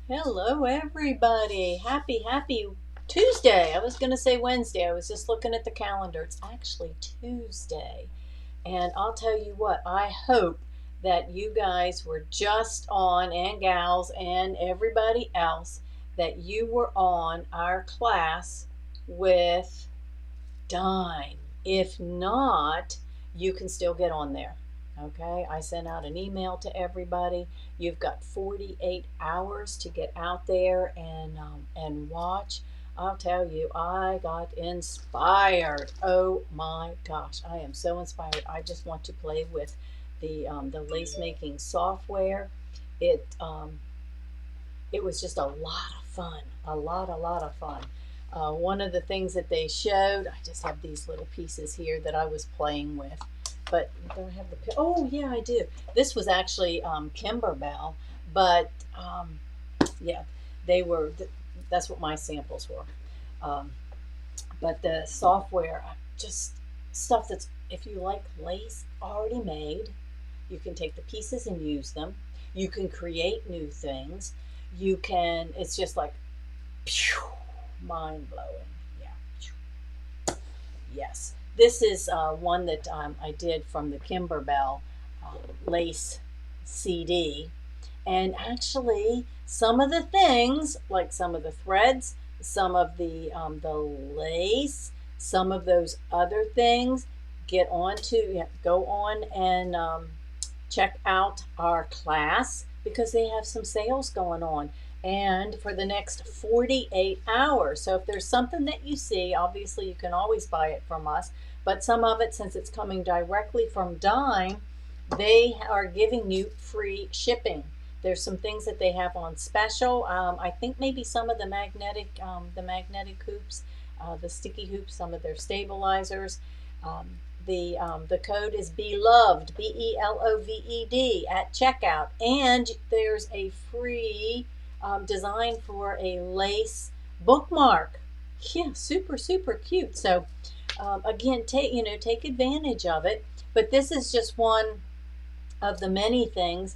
Hello, everybody. Happy Tuesday. I was going to say Wednesday. I was just looking at the calendar. It's actually Tuesday. And I'll tell you what, I hope that you guys were just on, and gals, and everybody else, that you were on our class with Dime. If not, you can still get on there. Okay, I sent out an email to everybody. You've got 48 hours to get out there and watch. I'll tell you, I got inspired. Oh my gosh, I am so inspired. I just want to play with the lace making software. It it was just a lot of fun, a lot of fun. One of the things that they showed, I just have these little pieces here that I was playing with, but do I have the, oh yeah, I do. This was actually Kimberbell, but yeah, they were, that's what my samples were. Um, but the software, just stuff that's, if you like lace already made, you can take the pieces and use them. You can create new things. You can, it's just like, phew, mind blowing. Yeah. Yes. This is one that I did from the Kimberbell lace CD. And actually, some of the things, like some of the threads, some of the lace, some of those other things, get on to, go on and check out our class because they have some sales going on. And for the next 48 hours. So if there's something that you see, obviously you can always buy it from us. But some of it, since it's coming directly from Dime, they are giving you free shipping. There's some things that they have on special. I think maybe some of the magnetic hoops, the sticky hoops, some of their stabilizers. The code is beloved, BELOVED at checkout, and there's a free design for a lace bookmark. Yeah, super cute. So again, take advantage of it. But this is just one of the many things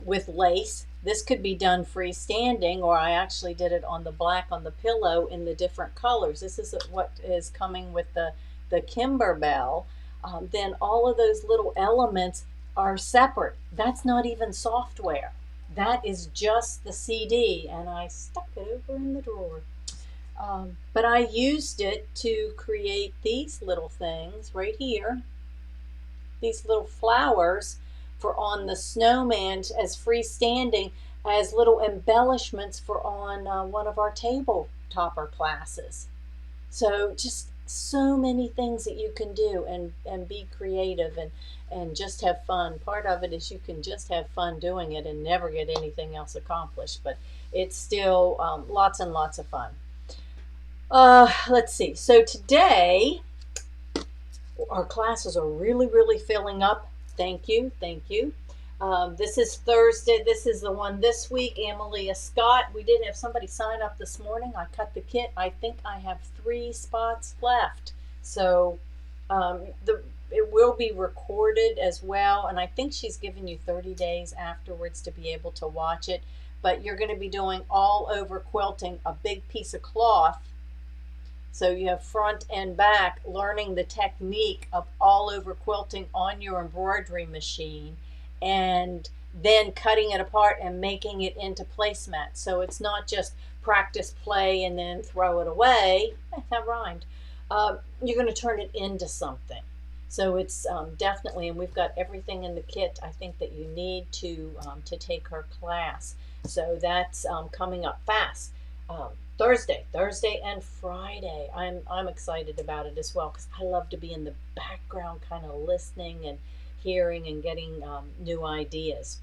with lace. This could be done freestanding, or I actually did it on the black on the pillow in the different colors. This is what is coming with the Kimberbell. Then all of those little elements are separate. That's not even software. That is just the CD, and I stuck it over in the drawer. But I used it to create these little things right here, these little flowers for on the snowman as freestanding, as little embellishments for on one of our table topper classes. So just so many things that you can do and be creative and just have fun. Part of it is you can just have fun doing it and never get anything else accomplished, but it's still lots and lots of fun. Let's see. So today our classes are really filling up. Thank you. This is Thursday. This is the one this week. Amelia Scott. We did have somebody sign up this morning. I cut the kit. I think I have 3 spots left. So it will be recorded as well. And I think she's given you 30 days afterwards to be able to watch it. But you're going to be doing all over quilting a big piece of cloth. So you have front and back, learning the technique of all over quilting on your embroidery machine, and then cutting it apart and making it into placemats. So it's not just practice, play, and then throw it away. That rhymed. You're going to turn it into something. So it's definitely, and we've got everything in the kit I think that you need to take her class. So that's coming up fast. Thursday and Friday. I'm excited about it as well because I love to be in the background, kind of listening and hearing and getting new ideas.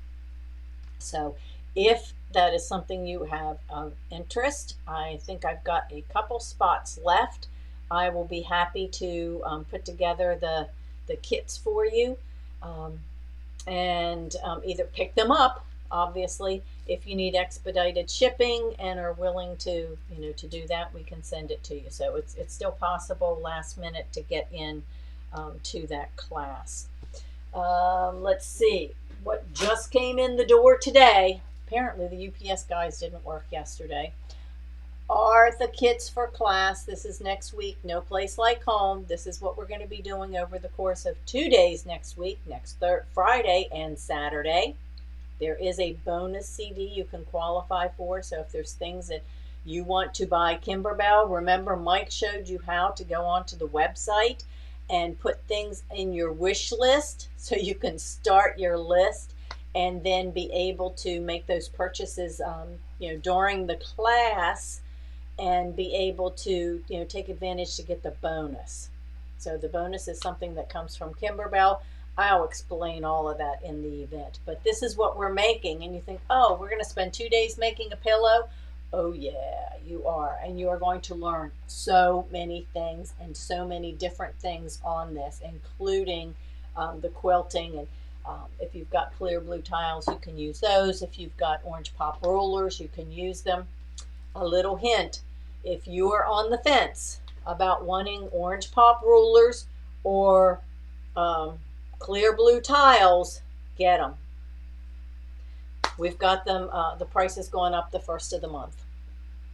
So if that is something you have of interest, I think I've got a couple spots left. I will be happy to put together the kits for you and either pick them up, obviously. If you need expedited shipping and are willing to to do that, we can send it to you. So it's still possible last minute to get in to that class. Let's see what just came in the door today. Apparently the UPS guys didn't work yesterday. Are the kits for class? This is next week. No place like home. This is what we're going to be doing over the course of 2 days next week, next Friday and Saturday. There is a bonus CD you can qualify for. So if there's things that you want to buy Kimberbell, remember Mike showed you how to go onto the website and put things in your wish list so you can start your list and then be able to make those purchases during the class and be able to take advantage to get the bonus. So the bonus is something that comes from Kimberbell. I'll explain all of that in the event. But this is what we're making. And you think, oh, we're going to spend 2 days making a pillow? Oh, yeah, you are. And you are going to learn so many things and so many different things on this, including the quilting. And if you've got clear blue tiles, you can use those. If you've got orange pop rulers, you can use them. A little hint, if you are on the fence about wanting orange pop rulers or clear blue tiles, get them. We've got them. The price is going up the first of the month.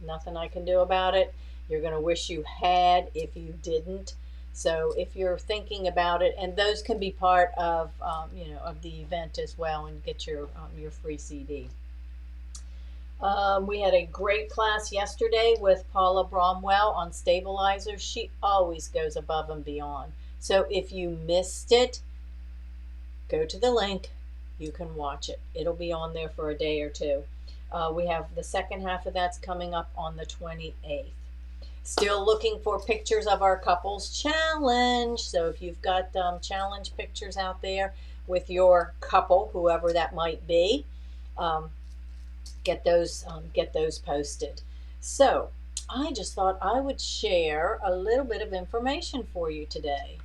Nothing I can do about it. You're going to wish you had if you didn't. So if you're thinking about it, and those can be part of of the event as well, and get your free CD. We had a great class yesterday with Paula Bromwell on stabilizers. She always goes above and beyond. So if you missed it, go to the link. You can watch it. It'll be on there for a day or two. We have the second half of that's coming up on the 28th. Still looking for pictures of our couples challenge. So if you've got challenge pictures out there with your couple, whoever that might be, get those posted. So I just thought I would share a little bit of information for you today.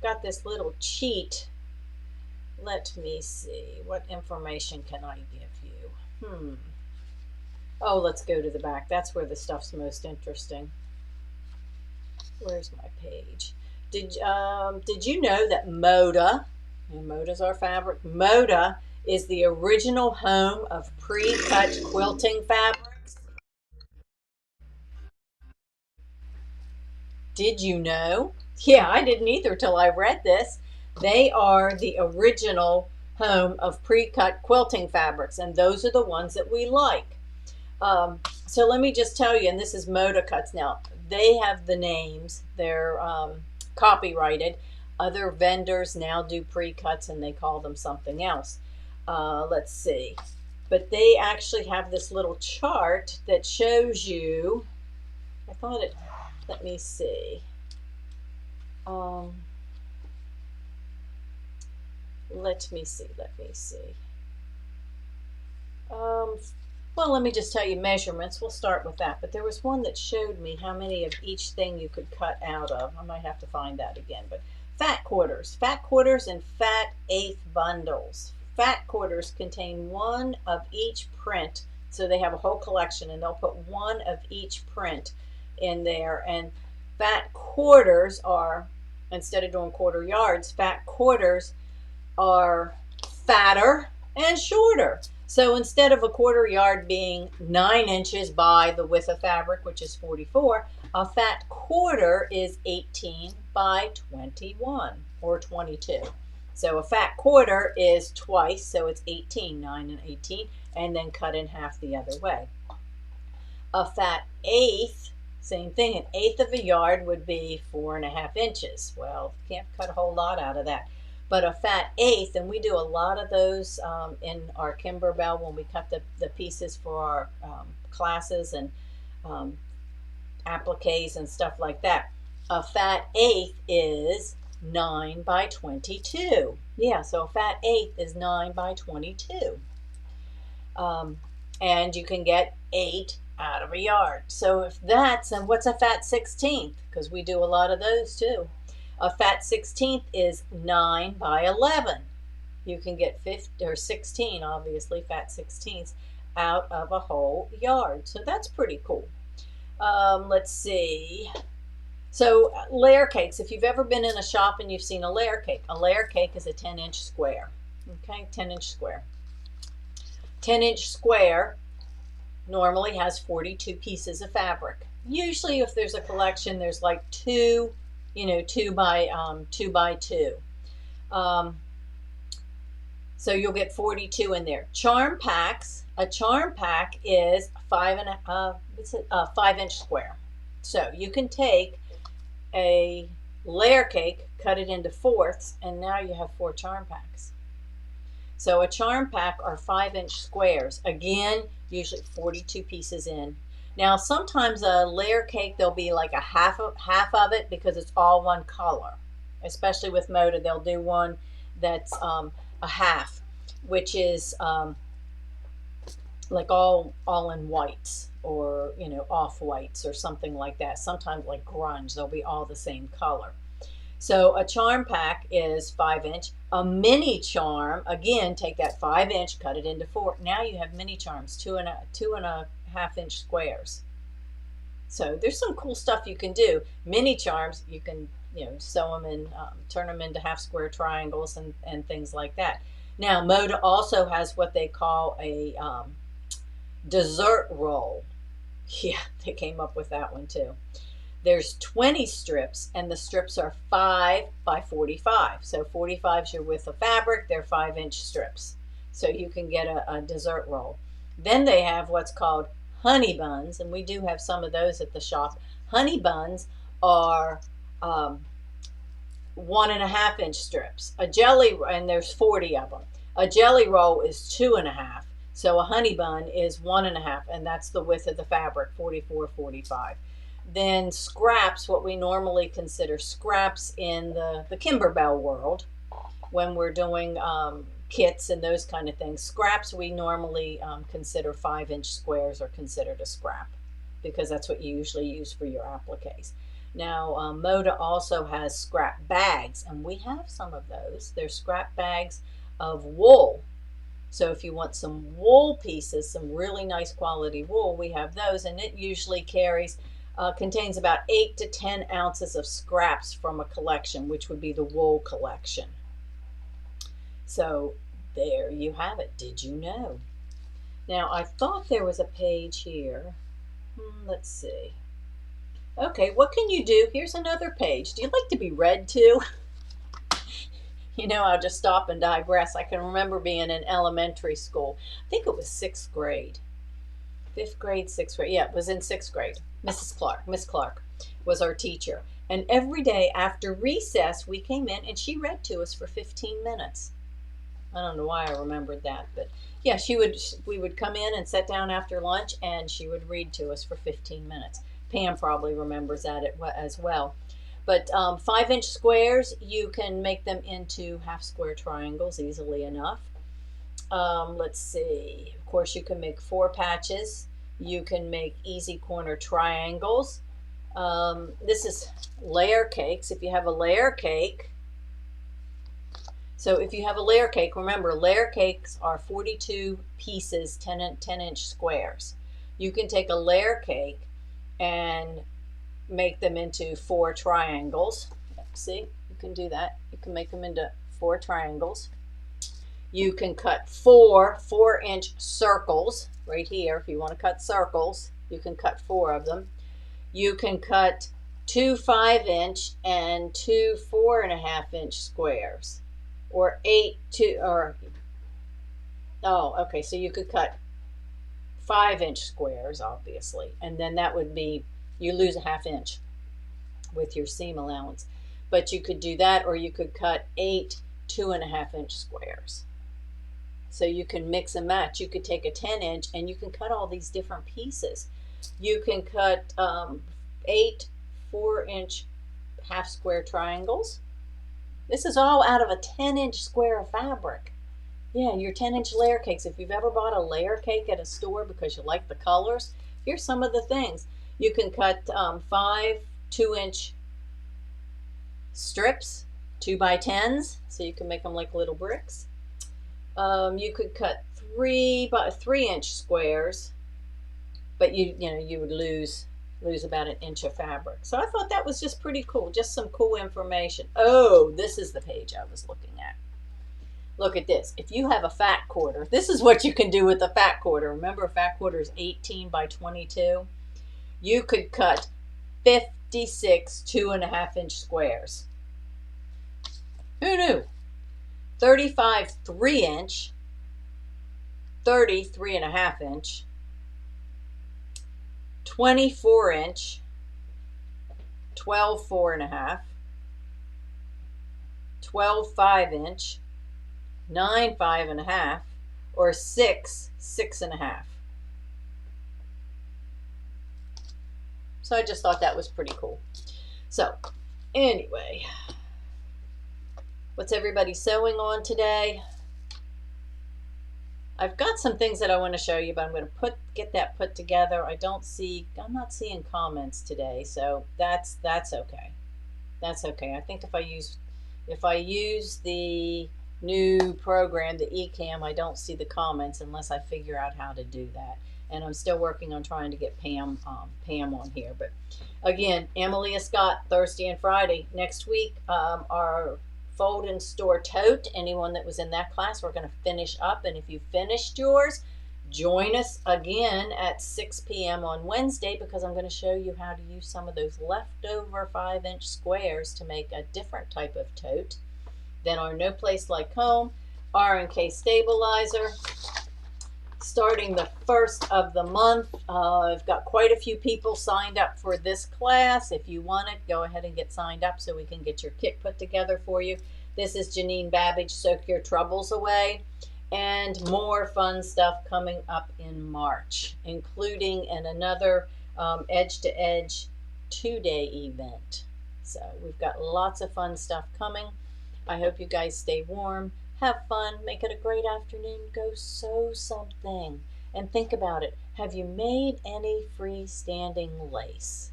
Got this little cheat. Let me see. What information can I give you? Oh, let's go to the back. That's where the stuff's most interesting. Where's my page? Did you know that Moda, and Moda's our fabric, Moda is the original home of pre-cut quilting fabrics? Did you know? Yeah, I didn't either till I read this. They are the original home of pre-cut quilting fabrics, and those are the ones that we like. So let me just tell you, and this is Moda Cuts now. They have the names. They're copyrighted. Other vendors now do pre-cuts, and they call them something else. Let's see. But they actually have this little chart that shows you. I thought it. Let me see. Let me see. Well, let me just tell you measurements. We'll start with that. But there was one that showed me how many of each thing you could cut out of. I might have to find that again. But fat quarters and fat eighth bundles. Fat quarters contain one of each print. So they have a whole collection, and they'll put one of each print in there. And fat quarters are, instead of doing quarter yards, fat quarters are fatter and shorter. So instead of a quarter yard being 9 inches by the width of fabric, which is 44, a fat quarter is 18 by 21 or 22. So a fat quarter is twice, so it's 18, 9 and 18, and then cut in half the other way. A fat eighth, same thing, an eighth of a yard would be 4.5 inches. Well, can't cut a whole lot out of that. But a fat eighth, and we do a lot of those in our Kimberbell when we cut the pieces for our classes and appliques and stuff like that. A fat eighth is 9 by 22. Yeah, so a fat eighth is 9 by 22. And you can get 8 out of a yard. So if that's, and what's a fat 16th? Because we do a lot of those too. A fat 16th is 9 by 11. You can get 16, obviously, fat 16ths out of a whole yard. So that's pretty cool. Let's see. So layer cakes, if you've ever been in a shop and you've seen a layer cake is a 10-inch square. Okay, 10-inch square. 10-inch square normally has 42 pieces of fabric. Usually if there's a collection, there's like two by 2 so you'll get 42 in there. Charm packs. A charm pack is 5-inch square. So you can take a layer cake, cut it into fourths, and now you have 4 charm packs. So a charm pack are 5-inch squares. Again, usually 42 pieces in. Now sometimes a layer cake, there'll be like a half of it because it's all one color. Especially with Moda, they'll do one that's a half, which is like all in whites, or off whites or something like that. Sometimes like grunge, they'll be all the same color. So a charm pack is 5-inch. A mini charm, again, take that 5-inch, cut it into 4. Now you have mini charms, 2.5-inch squares. So there's some cool stuff you can do. Mini charms, you can sew them in, turn them into half square triangles and things like that. Now Moda also has what they call a dessert roll. Yeah, they came up with that one too. There's 20 strips, and the strips are 5 by 45. So 45 is your width of fabric. They're 5-inch strips. So you can get a dessert roll. Then they have what's called honey buns, and we do have some of those at the shop. Honey buns are 1.5-inch strips. A jelly, and there's 40 of them. A jelly roll is 2.5. So a honey bun is 1.5, and that's the width of the fabric, 44, 45. Then scraps, what we normally consider scraps in the Kimberbell world, when we're doing kits and those kind of things. Scraps we normally consider 5-inch squares are considered a scrap, because that's what you usually use for your appliques. Now Moda also has scrap bags, and we have some of those. They're scrap bags of wool. So if you want some wool pieces, some really nice quality wool, we have those, and it usually contains about 8 to 10 ounces of scraps from a collection, which would be the wool collection. So there you have it. Did you know? Now I thought there was a page here. Let's see. Okay, what can you do? Here's another page. Do you like to be read to? I'll just stop and digress. I can remember being in elementary school. I think it was 6th grade. 5th grade, 6th grade. Yeah, it was in 6th grade. Miss Clark was our teacher. And every day after recess, we came in and she read to us for 15 minutes. I don't know why I remembered that, but yeah, we would come in and sit down after lunch, and she would read to us for 15 minutes. Pam probably remembers that as well. But 5-inch squares, you can make them into half square triangles easily enough. Let's see. Of course, you can make 4 patches. You can make easy corner triangles. This is layer cakes. If you have a layer cake, remember, layer cakes are 42 pieces, 10-inch squares. You can take a layer cake and make them into 4 triangles. See, you can do that. You can make them into 4 triangles. You can cut 4 4-inch circles right here. If you want to cut circles, you can cut 4 of them. You can cut 2 5-inch and 2 4.5-inch squares, or 8 so you could cut 5-inch squares, obviously, and then that would be, you lose a 1/2 inch with your seam allowance. But you could do that, or you could cut 8 2.5-inch squares. So you can mix and match. You could take a 10-inch and you can cut all these different pieces. You can cut 8 4-inch half square triangles. This is all out of a 10-inch square of fabric. Yeah, your 10-inch layer cakes. If you've ever bought a layer cake at a store because you like the colors, here's some of the things. You can cut 5 2-inch strips, 2 by 10s, so you can make them like little bricks. You could cut 3 by 3-inch squares, but you would lose about 1 inch of fabric. So I thought that was just pretty cool, just some cool information. Oh, this is the page I was looking at. Look at this. If you have a fat quarter, this is what you can do with a fat quarter. Remember, a fat quarter is 18 by 22. You could cut 56 2.5-inch squares. Who knew? 35 3-inch, 30 3.5-inch, 24-inch, 12 4.5, 12 5-inch, 9 5.5, or 6 6.5. So I just thought that was pretty cool. So anyway, what's everybody sewing on today? I've got some things that I want to show you, but I'm going to get that put together. I'm not seeing comments today, so that's okay. That's okay. I think if I use the new program, the eCam, I don't see the comments unless I figure out how to do that. And I'm still working on trying to get Pam on here. But again, Emily Scott, Thursday and Friday next week, our fold and store tote. Anyone that was in that class, we're going to finish up. And if you finished yours, join us again at 6 p.m. on Wednesday, because I'm going to show you how to use some of those leftover 5-inch squares to make a different type of tote. Then our No Place Like Home R&K stabilizer. Starting the 1st of the month, I've got quite a few people signed up for this class. If you want it, go ahead and get signed up so we can get your kit put together for you. This is Janine Babbage, Soak Your Troubles Away. And more fun stuff coming up in March, including another Edge to Edge 2-day event. So we've got lots of fun stuff coming. I hope you guys stay warm. Have fun. Make it a great afternoon. Go sew something. And think about it. Have you made any freestanding lace?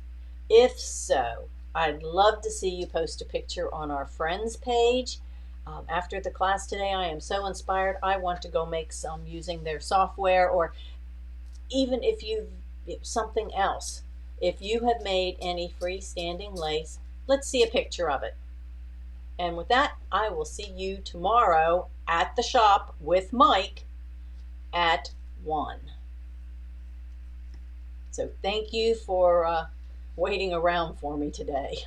If so, I'd love to see you post a picture on our friends page. After the class today, I am so inspired. I want to go make some using their software, or even something else. If you have made any freestanding lace, let's see a picture of it. And with that, I will see you tomorrow at the shop with Mike at 1. So thank you for waiting around for me today.